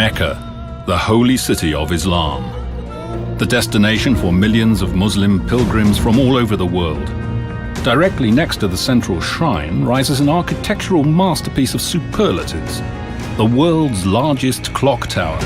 Mecca, the holy city of Islam. The destination for millions of Muslim pilgrims from all over the world. Directly next to the central shrine rises an architectural masterpiece of superlatives, the world's largest clock tower.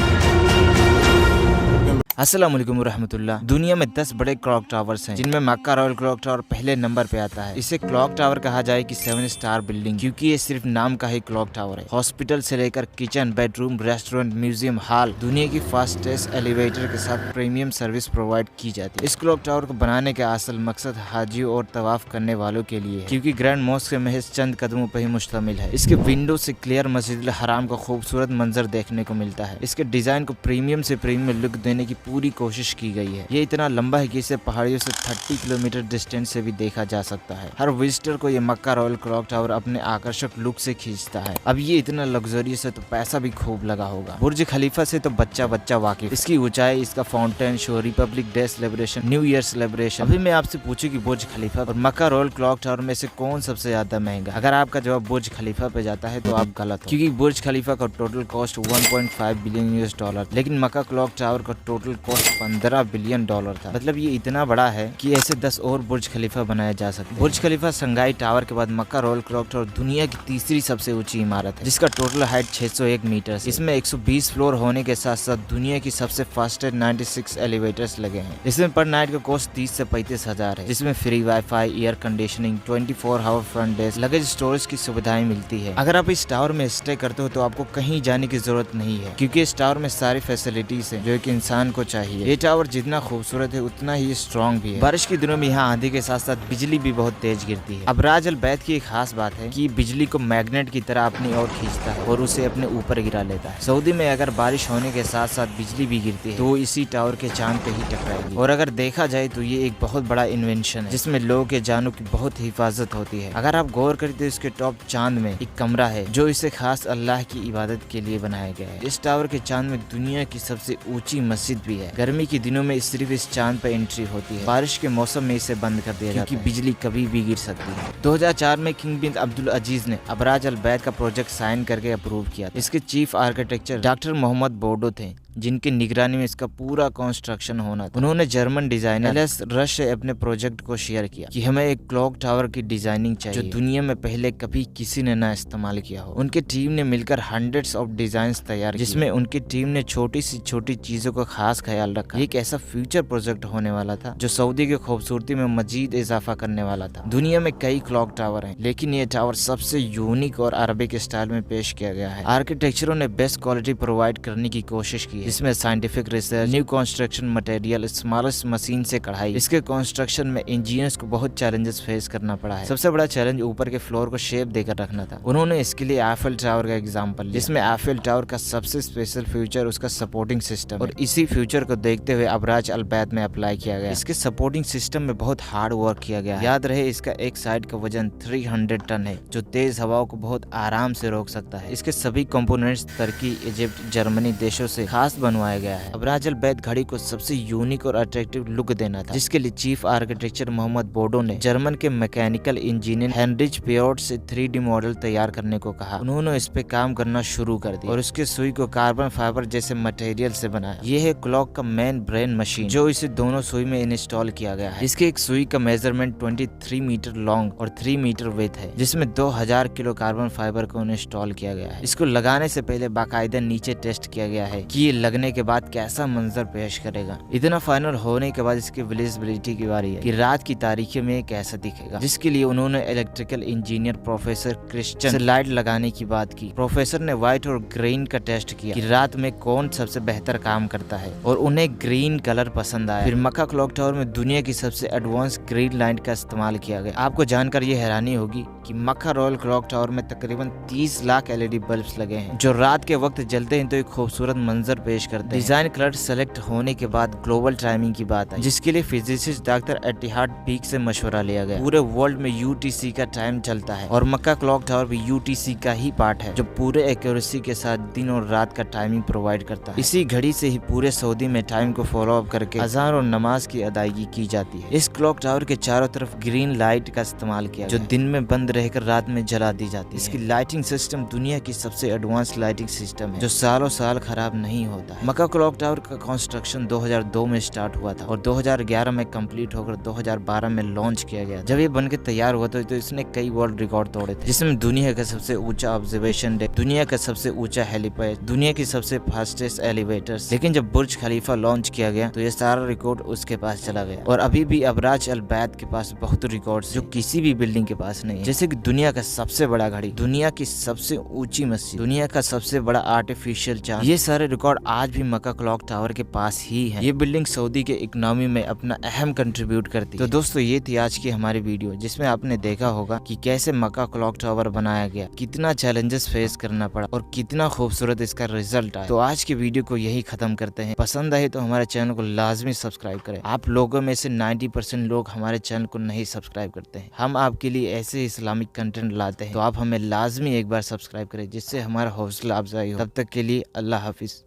अस्सलाम वालेकुम रहमतुल्लाह। दुनिया में 10 बड़े clock towers हैं, जिनमें मक्का royal clock tower पहले number पे आता है। इसे क्लॉक टावर कहा जाए कि 7 स्टार बिल्डिंग, क्योंकि ये सिर्फ नाम का ही क्लॉक टावर है। हॉस्पिटल से लेकर kitchen, bedroom, restaurant, museum, hall, दुनिया की फास्टेस्ट एलिवेटर के साथ प्रीमियम सर्विस प्रोवाइड की जाती है। इस क्लॉक टावर को बनाने का असल मकसद हाजियों और तवाफ करने वालों के लिए है, क्योंकि ग्रैंड मॉस्क के महज चंद कदमों पर ही मुश्तमिल है। इसके विंडो से क्लियर मस्जिद हराम का खूबसूरत मंजर देखने को मिलता है। इसके डिजाइन को प्रीमियम से प्रीमियम लुक देने की पूरी कोशिश की गई है। ये इतना लंबा है कि इसे पहाड़ियों से 30 किलोमीटर डिस्टेंस से भी देखा जा सकता है। हर विजिटर को ये मक्का रॉयल क्लॉक टावर अपने आकर्षक लुक से खींचता है। अब ये इतना लग्जरियस है तो पैसा भी खूब लगा होगा। बुर्ज खलीफा से तो बच्चा बच्चा वाकिफ। इसकी ऊंचाई, इसका fountain show, Republic day celebration, new year celebration. अभी मैं आपसे पूछूं कि बुर्ज खलीफा और मक्का रॉयल क्लॉक टावर में से कौन सबसे ज्यादा महंगा? अगर आपका जवाब बुर्ज खलीफा पे जाता है तो आप गलत हो, क्योंकि बुर्ज खलीफा का total cost 1.5 billion US dollar, लेकिन मक्का क्लॉक टावर का टोटल कॉस्ट 15 बिलियन डॉलर था। मतलब ये इतना बड़ा है कि ऐसे 10 और बुर्ज खलीफा बनाया जा सकता है। बुर्ज खलीफा संगाई टावर के बाद मक्का रॉयल क्लॉक टावर दुनिया की तीसरी सबसे ऊंची इमारत है, जिसका टोटल हाइट 601 मीटर है। इसमें 120 फ्लोर होने के साथ साथ दुनिया की सबसे फास्टेस्ट 96 एलिवेटर्स लगे हैं। इसमें पर नाइट का कॉस्ट 30 से 35 हजार है, जिसमें free wifi, air conditioning, 24 hour front desk, luggage storage की सुविधाएं मिलती है। अगर आप इस टावर में स्टे करते हो तो आपको कहीं जाने की जरूरत नहीं है, क्योंकि इस टावर में सारी फैसिलिटीज है जो एक इंसान को चाहिए। ये टावर जितना खूबसूरत है उतना ही स्ट्रॉन्ग भी है। बारिश के दिनों में यहाँ आंधी के साथ साथ बिजली भी बहुत तेज गिरती है। अबराज अल बैत की एक खास बात है कि बिजली को मैग्नेट की तरह अपनी ओर खींचता है और उसे अपने ऊपर गिरा लेता है। सऊदी में अगर बारिश होने के साथ साथ बिजली भी गिरती है तो वो इसी टावर के चांद पे ही टकराएगी। और अगर देखा जाए तो ये एक बहुत बड़ा इन्वेंशन है, जिसमें लोगों के जानों की बहुत हिफाजत होती है। अगर आप गौर करें तो इसके टॉप चांद में एक कमरा है जो इसे खास अल्लाह की इबादत के लिए बनाया गया है। इस टावर के चांद में दुनिया की सबसे ऊंची मस्जिद भी है। गर्मी के दिनों में सिर्फ इस चांद पर एंट्री होती है, बारिश के मौसम में इसे बंद कर दिया जाता है, क्योंकि बिजली कभी भी गिर सकती है। 2004 में किंग बिन अब्दुल अजीज ने अबराज अल बैत का प्रोजेक्ट साइन करके अप्रूव किया। इसके चीफ आर्किटेक्चर डॉक्टर मोहम्मद बोर्डो थे, जिनकी निगरानी में इसका पूरा कंस्ट्रक्शन होना था। उन्होंने जर्मन डिजाइनर एलएस रश से अपने प्रोजेक्ट को शेयर किया कि हमें एक क्लॉक टावर की डिजाइनिंग चाहिए जो दुनिया में पहले कभी किसी ने ना इस्तेमाल किया हो। उनकी टीम ने मिलकर हंड्रेड्स ऑफ डिजाइन्स तैयार, जिसमें उनकी टीम ने छोटी सी छोटी चीजों का खास ख्याल रखा। एक ऐसा फ्यूचर प्रोजेक्ट होने वाला था जो सऊदी की खूबसूरती में मजीद इजाफा करने वाला था। दुनिया में कई क्लॉक टावर हैं, लेकिन ये टावर सबसे यूनिक और अरबिक स्टाइल में पेश किया गया है। आर्किटेक्चरों ने बेस्ट क्वालिटी प्रोवाइड करने की कोशिश की है, जिसमें scientific research, new construction material, smallest machine से कढ़ाई। इसके कंस्ट्रक्शन में इंजीनियर्स को बहुत चैलेंजेस फेस करना पड़ा है। सबसे बड़ा चैलेंज ऊपर के फ्लोर को शेप देकर रखना था। उन्होंने इसके लिए एफिल टावर का एग्जांपल लिया, जिसमें एफिल टावर का सबसे स्पेशल फीचर उसका सपोर्टिंग सिस्टम, और इसी फ्यूचर को देखते हुए अबराज अल बैत में अप्लाई किया गया। इसके सपोर्टिंग सिस्टम में बहुत हार्ड वर्क किया गया। याद रहे इसका एक साइड का वजन 300 टन है, जो तेज हवाओं को बहुत आराम से रोक सकता है। इसके सभी कंपोनेंट्स तुर्की, इजिप्ट, जर्मनी देशों से खास बनवाया गया है। अबराज अल बैत घड़ी को सबसे यूनिक और अट्रैक्टिव लुक देना था, जिसके लिए चीफ आर्किटेक्चर मोहम्मद बोर्डो ने जर्मन के मैकेनिकल इंजीनियर हेनरिच पियोट से 3D मॉडल तैयार करने को कहा। उन्होंने इस पे काम करना शुरू कर दिया और उसके सुई को कार्बन फाइबर जैसे मटेरियल से बनाया। ये है क्लॉक का मेन ब्रेन मशीन, जो इसे दोनों सुई में इंस्टॉल किया गया है। इसके एक सुई का मेजरमेंट 23 मीटर लॉन्ग और 3 मीटर विड्थ है, जिसमें 2000 किलो कार्बन फाइबर को इंस्टॉल किया गया है। इसको लगाने से पहले बाकायदा नीचे टेस्ट किया गया है कि ये लगने के बाद कैसा मंजर पेश करेगा। इतना फाइनल होने के बाद इसकी विजिबिलिटी की बारी है कि रात की तारीखी में कैसा दिखेगा, जिसके लिए उन्होंने इलेक्ट्रिकल इंजीनियर प्रोफेसर क्रिश्चियन से लाइट लगाने की बात की। प्रोफेसर ने व्हाइट और ग्रीन का टेस्ट किया कि रात में कौन सबसे बेहतर काम करता है, और उन्हें ग्रीन कलर पसंद आया। फिर मक्का क्लॉक टावर में दुनिया की सबसे एडवांस ग्रीन लाइट का इस्तेमाल किया गया। आपको जानकर ये हैरानी होगी कि मक्का रॉयल क्लॉक टावर में तकरीबन 30 लाख LED बल्ब लगे हैं, जो रात के वक्त जलते हैं तो एक खूबसूरत मंजर पेश पेश करते हैं। डिजाइन कलर सेलेक्ट होने के बाद ग्लोबल टाइमिंग की बात है, जिसके लिए फिजिसिस्ट डॉक्टर एतिहाद पीक से मशवरा लिया गया। पूरे वर्ल्ड में यूटीसी का टाइम चलता है और मक्का क्लॉक टावर भी यूटीसी का ही पार्ट है, जो पूरे एक्यूरेसी के साथ दिन और रात का टाइमिंग प्रोवाइड करता है। इसी घड़ी से ही पूरे सऊदी में टाइम को फॉलो अप करके अजान और नमाज की अदायगी की जाती है। इस क्लॉक टावर के चारों तरफ ग्रीन लाइट का इस्तेमाल किया, जो दिन में बंद रहकर रात में जला दी जाती है। इसकी लाइटिंग सिस्टम दुनिया की सबसे एडवांस लाइटिंग सिस्टम है, जो सालों साल खराब नहीं होता है। मक्का क्लॉक टावर का कंस्ट्रक्शन 2002 में स्टार्ट हुआ था और 2011 में कंप्लीट होकर 2012 में लॉन्च किया गया। जब ये बनकर तैयार हुआ तो इसने कई वर्ल्ड रिकॉर्ड तोड़े थे, जिसमें दुनिया का सबसे ऊंचा ऑब्जर्वेशन डेक, दुनिया का सबसे ऊंचा हेलीपैड, दुनिया की सबसे फास्टेस्ट एलिवेटर्स। लेकिन जब बुर्ज खलीफा लॉन्च किया गया तो ये सारा रिकॉर्ड उसके पास चला गया और अभी भी अबराज अल बैत के पास बहुत रिकॉर्ड्स जो किसी भी बिल्डिंग के पास नहीं है, जैसे कि दुनिया का सबसे बड़ा घड़ी, दुनिया की सबसे ऊंची मस्जिद, दुनिया का सबसे बड़ा आर्टिफिशियल चांद। ये सारे रिकॉर्ड आज भी मक्का क्लॉक टावर के पास ही है। ये बिल्डिंग सऊदी के इकोनॉमी में अपना अहम कंट्रीब्यूट करती है। तो दोस्तों ये थी आज की हमारी वीडियो, जिसमें आपने देखा होगा कि कैसे मक्का क्लॉक टावर बनाया गया, कितना चैलेंजेस फेस करना पड़ा और कितना खूबसूरत इसका रिजल्ट आया। तो आज की वीडियो को यही खत्म करते हैं। पसंद आए तो हमारे चैनल को लाजमी सब्सक्राइब करें। आप लोगों में से 90% लोग हमारे चैनल को नहीं सब्सक्राइब करते हैं। हम आपके लिए ऐसे इस्लामिक कंटेंट लाते हैं, तो आप हमें लाजमी एक बार सब्सक्राइब करें, जिससे हमारा हौसला अफजाई हो। तब तक के लिए अल्लाह हाफिज।